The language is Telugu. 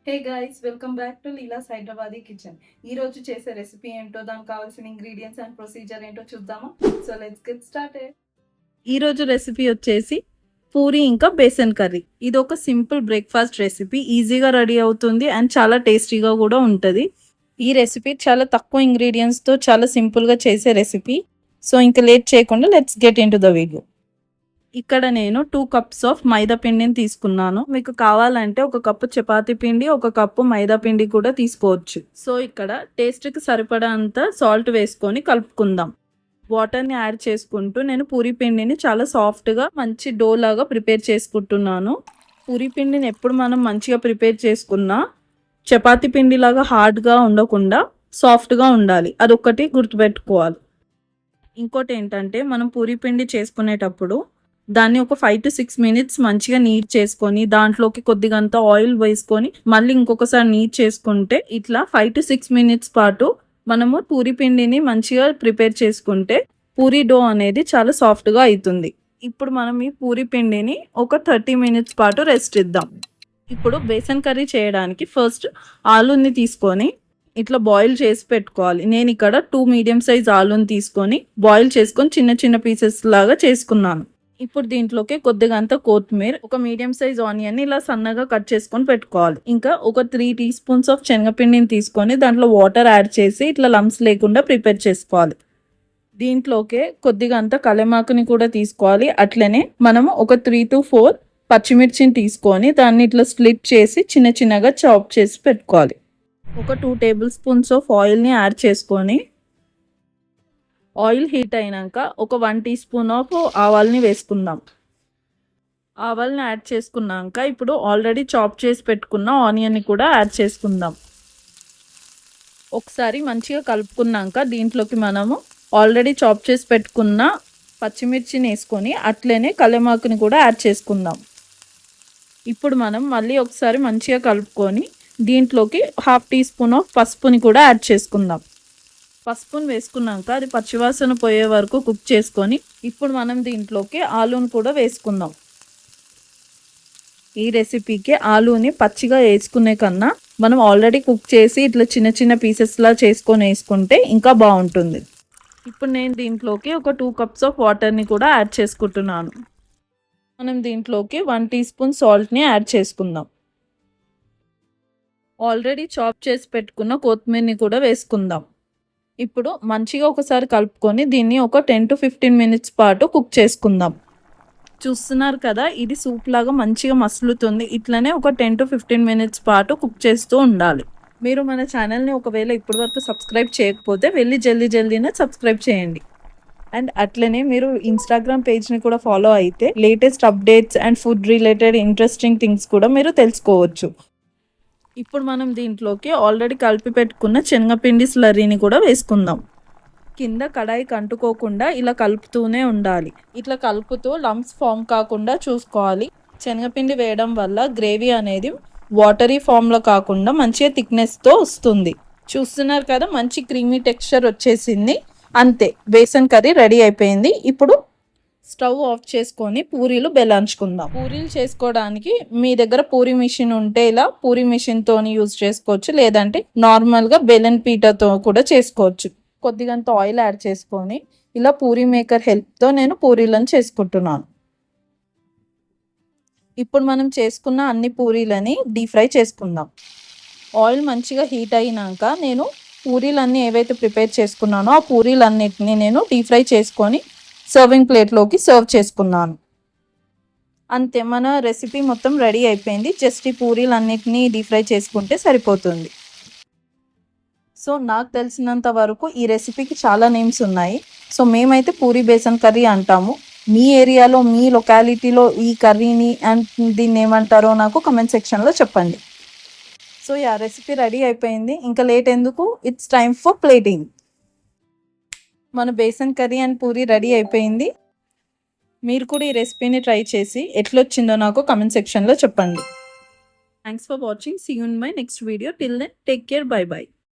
Hey guys, welcome back to Leela's Hyderabadi kitchen. ఈ రోజు చేసే రెసిపీ ఏంటో, దానికి కావాల్సిన ఇంగ్రీడియంట్స్ అండ్ ప్రొసీజర్ ఏంటో చూద్దామా? So let's get started. ఈ రోజు రెసిపీ వచ్చేసి పూరి ఇంకా బేసన్ కర్రీ. ఇది ఒక సింపుల్ బ్రేక్ఫాస్ట్ రెసిపీ, ఈజీగా రెడీ అవుతుంది అండ్ చాలా టేస్టీగా కూడా ఉంటుంది. ఈ రెసిపీ చాలా తక్కువ ఇంగ్రీడియంట్స్తో చాలా సింపుల్గా చేసే రెసిపీ. సో ఇంకా లేట్ చేయకుండా let's get in to the video. ఇక్కడ నేను 2 కప్స్ ఆఫ్ మైదా పిండిని తీసుకున్నాను. మీకు కావాలంటే 1 కప్పు చపాతీ పిండి, 1 కప్పు మైదా పిండి కూడా తీసుకోవచ్చు. సో ఇక్కడ టేస్ట్కి సరిపడా అంత సాల్ట్ వేసుకొని కలుపుకుందాం. వాటర్ని యాడ్ చేసుకుంటూ నేను పూరి పిండిని చాలా సాఫ్ట్గా మంచి డో లాగా ప్రిపేర్ చేసుకుంటున్నాను. పూరి పిండిని ఎప్పుడు మనం మంచిగా ప్రిపేర్ చేసుకున్నా చపాతీ పిండి లాగా హార్డ్గా ఉండకుండా సాఫ్ట్గా ఉండాలి. అదొక్కటి గుర్తుపెట్టుకోవాలి. ఇంకోటి ఏంటంటే, మనం పూరి పిండి చేసుకునేటప్పుడు దాన్ని ఒక 5 to 6 మినిట్స్ మంచిగా నీట్ చేసుకొని దాంట్లోకి కొద్దిగంత ఆయిల్ వేసుకొని మళ్ళీ ఇంకొకసారి నీట్ చేసుకుంటే ఇట్లా 5 to 6 మినిట్స్ పాటు మనము పూరి పిండిని మంచిగా ప్రిపేర్ చేసుకుంటే పూరి డో అనేది చాలా సాఫ్ట్గా అవుతుంది. ఇప్పుడు మనం ఈ పూరి పిండిని ఒక 30 మినిట్స్ పాటు రెస్ట్ ఇద్దాం. ఇప్పుడు బేసన్ కర్రీ చేయడానికి ఫస్ట్ ఆలూని తీసుకొని ఇట్లా బాయిల్ చేసి పెట్టుకోవాలి. నేను ఇక్కడ 2 మీడియం సైజ్ ఆలూని తీసుకొని బాయిల్ చేసుకొని చిన్న చిన్న పీసెస్ లాగా చేసుకున్నాను. ఇప్పుడు దీంట్లోకి కొద్దిగంత కొత్తిమీర, ఒక మీడియం సైజ్ ఆనియన్ ఇలా సన్నగా కట్ చేసుకొని పెట్టుకోవాలి. ఇంకా ఒక 3 టీ స్పూన్స్ ఆఫ్ శనగపిండిని తీసుకొని దాంట్లో వాటర్ యాడ్ చేసి ఇట్లా లంప్స్ లేకుండా ప్రిపేర్ చేసుకోవాలి. దీంట్లోకి కొద్దిగంత కలెమాకుని కూడా తీసుకోవాలి. అట్లనే మనము ఒక 3 to 4 పచ్చిమిర్చిని తీసుకొని దాన్ని ఇట్లా స్ప్లిట్ చేసి చిన్న చిన్నగా చాప్ చేసి పెట్టుకోవాలి. ఒక 2 టేబుల్ స్పూన్స్ ఆఫ్ ఆయిల్ని యాడ్ చేసుకొని ఆయిల్ హీట్ అయినాక ఒక 1 టీ స్పూన్ ఆఫ్ ఆవాల్ని వేసుకుందాం. ఆవాల్ని యాడ్ చేసుకున్నాక ఇప్పుడు ఆల్రెడీ చాప్ చేసి పెట్టుకున్న ఆనియన్ని కూడా యాడ్ చేసుకుందాం. ఒకసారి మంచిగా కలుపుకున్నాక దీంట్లోకి మనము ఆల్రెడీ చాప్ చేసి పెట్టుకున్న పచ్చిమిర్చిని వేసుకొని అట్లనే కలెమాకుని కూడా యాడ్ చేసుకుందాం. ఇప్పుడు మనం మళ్ళీ ఒకసారి మంచిగా కలుపుకొని దీంట్లోకి 1/2 టీ స్పూన్ ఆఫ్ పసుపుని కూడా యాడ్ చేసుకుందాం. పసుపుని వేసుకున్నాక అది పచ్చివాసన పోయే వరకు కుక్ చేసుకొని ఇప్పుడు మనం దీంట్లోకి ఆలూని కూడా వేసుకుందాం. ఈ రెసిపీకి ఆలూని పచ్చిగా వేసుకునే కన్నా మనం ఆల్రెడీ కుక్ చేసి ఇట్లా చిన్న చిన్న పీసెస్లా చేసుకొని వేసుకుంటే ఇంకా బాగుంటుంది. ఇప్పుడు నేను దీంట్లోకి ఒక 2 కప్స్ ఆఫ్ వాటర్ని కూడా యాడ్ చేసుకుంటున్నాను. మనం దీంట్లోకి 1 టీ స్పూన్ సాల్ట్ని యాడ్ చేసుకుందాం. ఆల్రెడీ చాప్ చేసి పెట్టుకున్న కొత్తిమీరని కూడా వేసుకుందాం. ఇప్పుడు మంచిగా ఒకసారి కలుపుకొని దీన్ని ఒక 10 to 15 మినిట్స్ పాటు కుక్ చేసుకుందాం. చూస్తున్నారు కదా, ఇది సూప్ లాగా మంచిగా మసులుతుంది. ఇట్లనే ఒక 10 to 15 మినిట్స్ పాటు కుక్ చేస్తూ ఉండాలి. మీరు మన ఛానల్ని ఒకవేళ ఇప్పటి వరకు సబ్స్క్రైబ్ చేయకపోతే వెళ్ళి జల్దీనే సబ్స్క్రైబ్ చేయండి. అండ్ అట్లనే మీరు ఇన్స్టాగ్రామ్ పేజ్ని కూడా ఫాలో అయితే latest updates and food related interesting things కూడా మీరు తెలుసుకోవచ్చు. ఇప్పుడు మనం దీంట్లోకి ఆల్రెడీ కలిపి పెట్టుకున్న శనగపిండి స్లర్రీని కూడా వేసుకుందాం. కింద కడాయికి అంటుకోకుండా ఇలా కలుపుతూనే ఉండాలి. ఇట్లా కలుపుతూ లంప్స్ ఫామ్ కాకుండా చూసుకోవాలి. శనగపిండి వేయడం వల్ల గ్రేవీ అనేది వాటరీ ఫామ్లో కాకుండా మంచిగా థిక్నెస్తో వస్తుంది. చూస్తున్నారు కదా, మంచి క్రీమీ టెక్స్చర్ వచ్చేసింది. అంతే, బేసన్ కర్రీ రెడీ అయిపోయింది. ఇప్పుడు స్టవ్ ఆఫ్ చేసుకొని పూరీలు బెల్లాంచుకుందాం. పూరీలు చేసుకోవడానికి మీ దగ్గర పూరి మిషన్ ఉంటే ఇలా పూరి మిషన్తో యూజ్ చేసుకోవచ్చు, లేదంటే నార్మల్గా బెలన్ పీటతో కూడా చేసుకోవచ్చు. కొద్దిగంత ఆయిల్ యాడ్ చేసుకొని ఇలా పూరి మేకర్ హెల్ప్తో నేను పూరీలను చేసుకుంటున్నాను. ఇప్పుడు మనం చేసుకున్న అన్ని పూరీలని డీప్ ఫ్రై చేసుకుందాం. ఆయిల్ మంచిగా హీట్ అయినాక నేను పూరీలన్నీ ఏవైతే ప్రిపేర్ చేసుకున్నానో ఆ పూరీలన్నిటిని నేను డీప్ ఫ్రై చేసుకొని సర్వింగ్ ప్లేట్లోకి సర్వ్ చేసుకున్నాను. అంతే, మన రెసిపీ మొత్తం రెడీ అయిపోయింది. జస్ట్ ఈ పూరీలన్నిటినీ డీప్ ఫ్రై చేసుకుంటే సరిపోతుంది. సో నాకు తెలిసినంత వరకు ఈ రెసిపీకి చాలా నేమ్స్ ఉన్నాయి. సో మేమైతే పూరి బేసన్ కర్రీ అంటాము. మీ ఏరియాలో, మీ లొకాలిటీలో ఈ కర్రీని అండ్ దీన్ని ఏమంటారో నాకు కమెంట్ సెక్షన్లో చెప్పండి. సో రెసిపీ రెడీ అయిపోయింది. ఇంకా లేట్ ఎందుకు, ఇట్స్ టైమ్ ఫర్ ప్లేటింగ్. మన besan curry and puri ready అయిపోయింది. మీరు కూడా ఈ రెసిపీని ట్రై చేసి ఎట్లొచ్చిందో నాకు కమెంట్ సెక్షన్లో చెప్పండి. Thanks for watching. See you in my next video. Till then take care. Bye by.